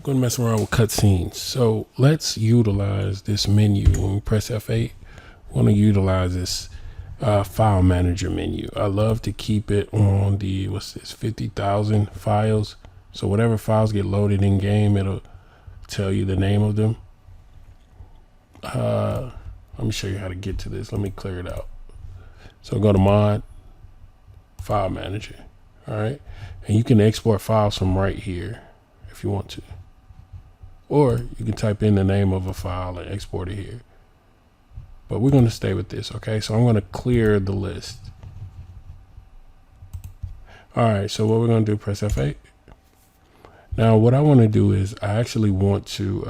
going to mess around with cutscenes. So let's utilize this menu. When we press F8, we want to utilize this file manager menu. I love to keep it on the, what's this, 50,000 files. So whatever files get loaded in game, it'll tell you the name of them. Let me show you how to get to this. Let me clear it out. So go to mod, file manager. All right. And you can export files from right here if you want to. Or you can type in the name of a file and export it here. But we're going to stay with this. Okay. So I'm going to clear the list. All right. So what we're going to do, press F8. Now what I want to do is I actually want to,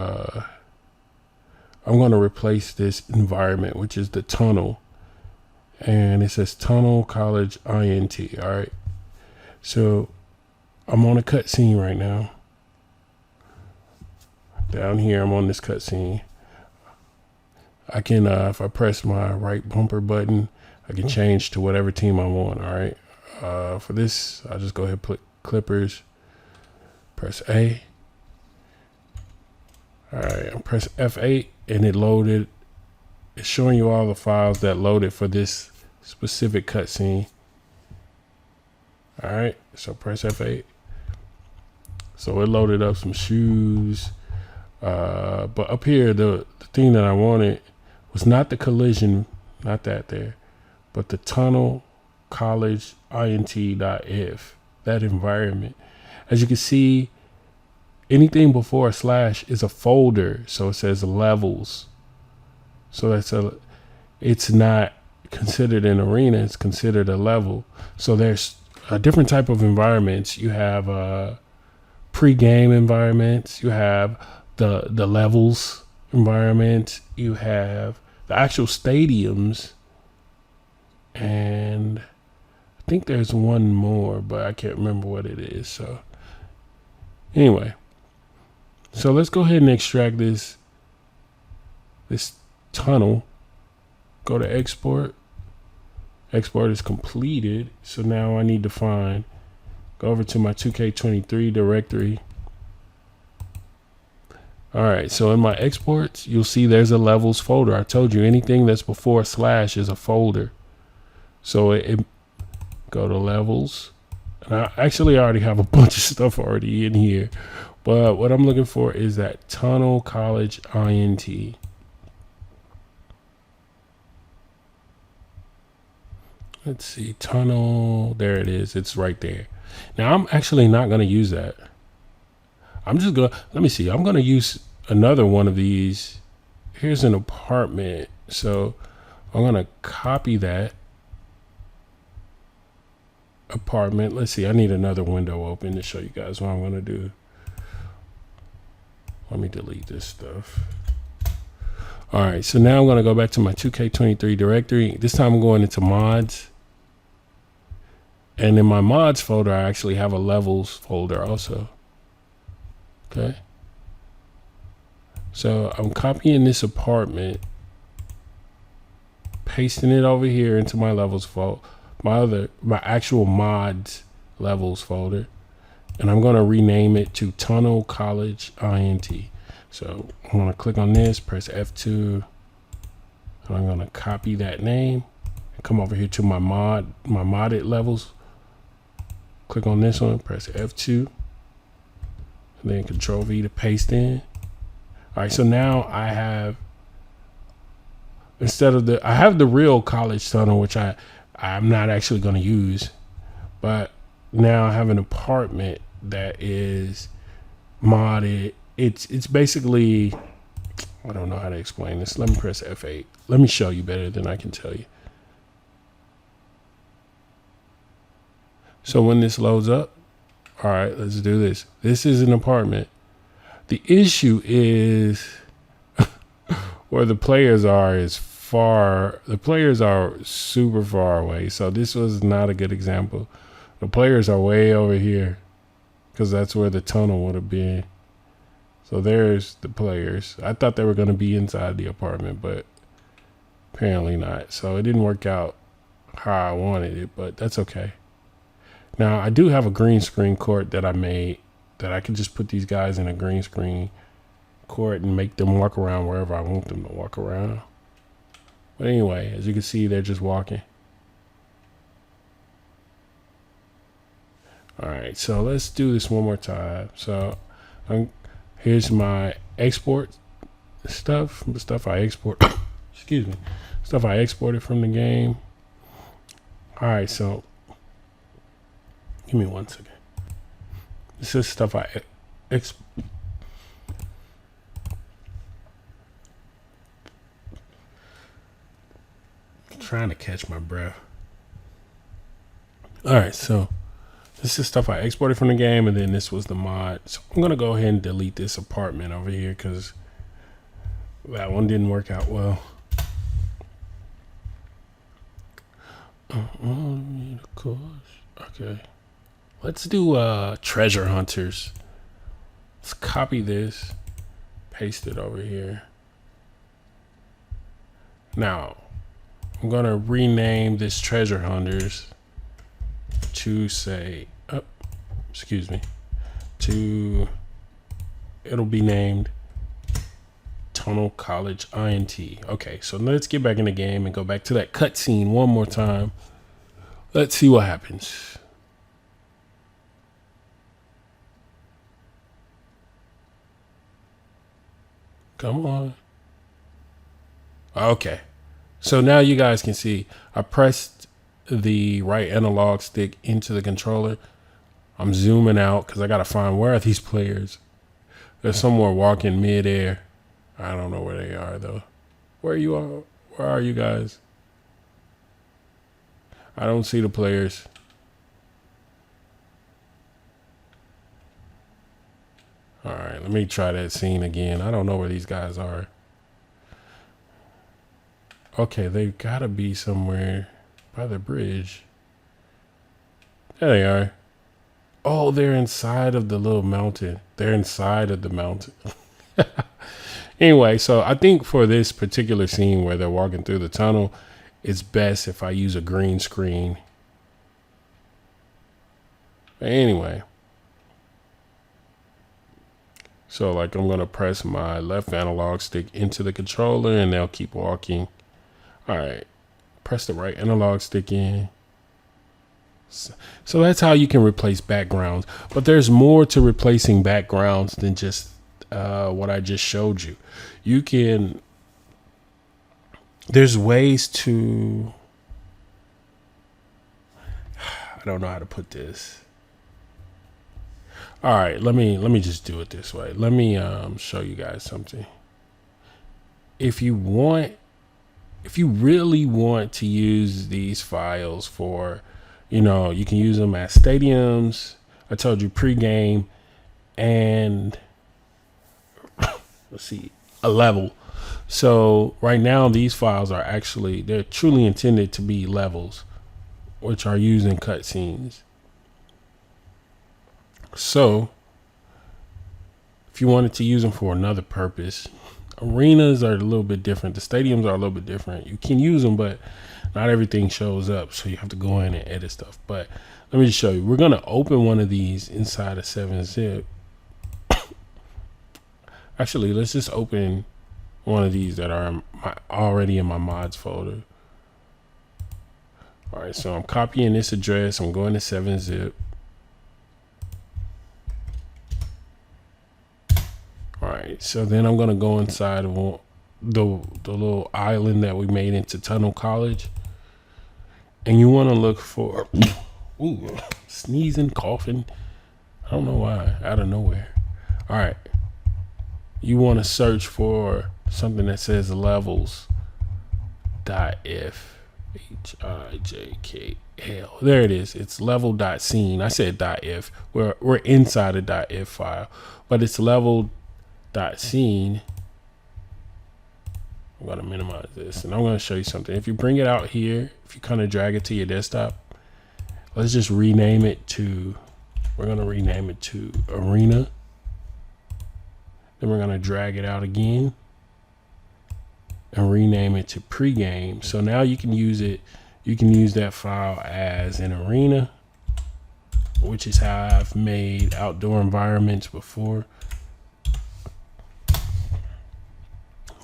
I'm going to replace this environment, which is the tunnel. And it says tunnel college int. All right. So I'm on a cutscene right now. Down here, I'm on this cutscene. I can, if I press my right bumper button, I can change to whatever team I want. All right. For this, I'll just go ahead and put Clippers. Press A. All right. I press F8 and it loaded. It's showing you all the files that loaded for this specific cutscene. All right. So press F8. So it loaded up some shoes. But up here, the thing that I wanted was not the collision, not that there, but the tunnel college int.if, that environment. As you can see, anything before a slash is a folder. So it says levels. So it's not considered an arena, it's considered a level. So there's a different type of environments. You have pre-game environments, you have the levels environment, you have the actual stadiums, and I think there's one more, but I can't remember what it is. So anyway, so let's go ahead and extract this tunnel. Go to export. Export is completed. So now I need to go over to my 2K23 directory. All right, so in my exports, you'll see there's a levels folder. I told you anything that's before a slash is a folder. So it go to levels. And I already have a bunch of stuff already in here. But what I'm looking for is that tunnel college int. Let's see, tunnel, there it is. It's right there. Now I'm actually not going to use that. I'm just going to, let me see. I'm going to use another one of these. Here's an apartment. So I'm going to copy that apartment. Let's see. I need another window open to show you guys what I'm going to do. Let me delete this stuff. All right. So now I'm going to go back to my 2K23 directory. This time I'm going into mods. And in my mods folder, I actually have a levels folder also. Okay. So I'm copying this apartment, pasting it over here into my levels folder, my actual mods levels folder, and I'm going to rename it to tunnel college int. So I'm going to click on this, press F2, and I'm going to copy that name and come over here to my modded levels. Click on this one, press F2. And then Control V to paste in. All right, so now I have, I have the real college tunnel, which I'm not actually going to use, but now I have an apartment that is modded. It's basically, I don't know how to explain this. Let me press F8. Let me show you better than I can tell you. So when this loads up, all right, let's do this. This is an apartment. The issue is where the players are the players are super far away. So this was not a good example. The players are way over here because that's where the tunnel would have been. So there's the players. I thought they were going to be inside the apartment, but apparently not. So it didn't work out how I wanted it, but that's okay. Now I do have a green screen court that I made, that I can just put these guys in a green screen court and make them walk around wherever I want them to walk around. But anyway, as you can see, they're just walking. All right, so let's do this one more time. So here's my export stuff, the stuff I export. Excuse me, stuff I exported from the game. All right, so give me 1 second. This is stuff I trying to catch my breath. All right, so this is stuff I exported from the game, and then this was the mod. So I'm gonna go ahead and delete this apartment over here because that one didn't work out well. Of course. Okay. Let's do treasure hunters. Let's copy this, paste it over here. Now, I'm gonna rename this treasure hunters to say, it'll be named Tunnel College INT. Okay, so let's get back in the game and go back to that cutscene one more time. Let's see what happens. Come on. Okay. So now you guys can see I pressed the right analog stick into the controller. I'm zooming out because I got to find where are these players. They're somewhere walking midair. I don't know where they are though. Where are you guys? I don't see the players. All right, let me try that scene again. I don't know where these guys are. Okay, they've got to be somewhere by the bridge. There they are. Oh, they're inside of the little mountain. They're inside of the mountain. Anyway, so I think for this particular scene where they're walking through the tunnel, it's best if I use a green screen. But anyway. So like I'm going to press my left analog stick into the controller and they'll keep walking. All right. Press the right analog stick in. So that's how you can replace backgrounds. But there's more to replacing backgrounds than just what I just showed you. You can, there's ways to, I don't know how to put this. All right, let me just do it this way. Let me show you guys something. If you really want to use these files for, you know, you can use them as stadiums. I told you pregame and let's see, a level. So right now these files are actually, they're truly intended to be levels, which are used in cutscenes. So if you wanted to use them for another purpose, arenas are a little bit different. The stadiums are a little bit different. You can use them, but not everything shows up. So you have to go in and edit stuff. But let me just show you. We're going to open one of these inside of 7-zip. Actually, let's just open one of these that are already in my mods folder. All right, so I'm copying this address. I'm going to 7-zip. All right, so then I'm going to go inside of the little island that we made into Tunnel College. And you want to look for, ooh, sneezing, coughing. I don't know why, out of nowhere. All right. You want to search for something that says levels.if. HIJKL. There it is. It's level.scene. I said .if. We're inside a .if file, but it's level.scene. I'm going to minimize this and I'm going to show you something. If you bring it out here, if you kind of drag it to your desktop, let's just rename it to, we're going to rename it to Arena. Then we're going to drag it out again and rename it to pregame. So now you can use it. You can use that file as an arena. which is how I've made outdoor environments before.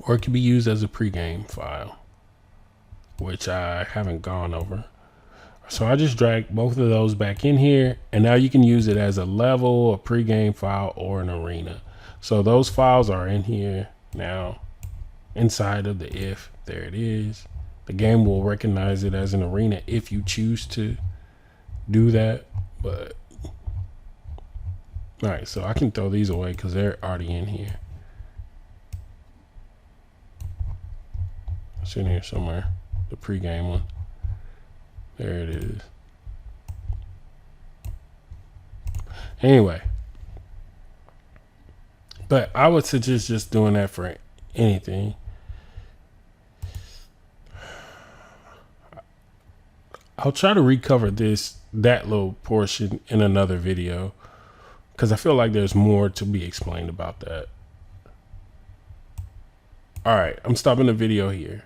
Or it can be used as a pregame file, which I haven't gone over. So I just drag both of those back in here, and now you can use it as a level, a pregame file, or an arena. So those files are in here now inside of the if. There it is. The game will recognize it as an arena if you choose to do that. But all right, so I can throw these away because they're already in here. It's in here somewhere, the pregame one. There it is. Anyway, but I would suggest just doing that for anything. I'll try to recover that little portion in another video, because I feel like there's more to be explained about that. All right, I'm stopping the video here.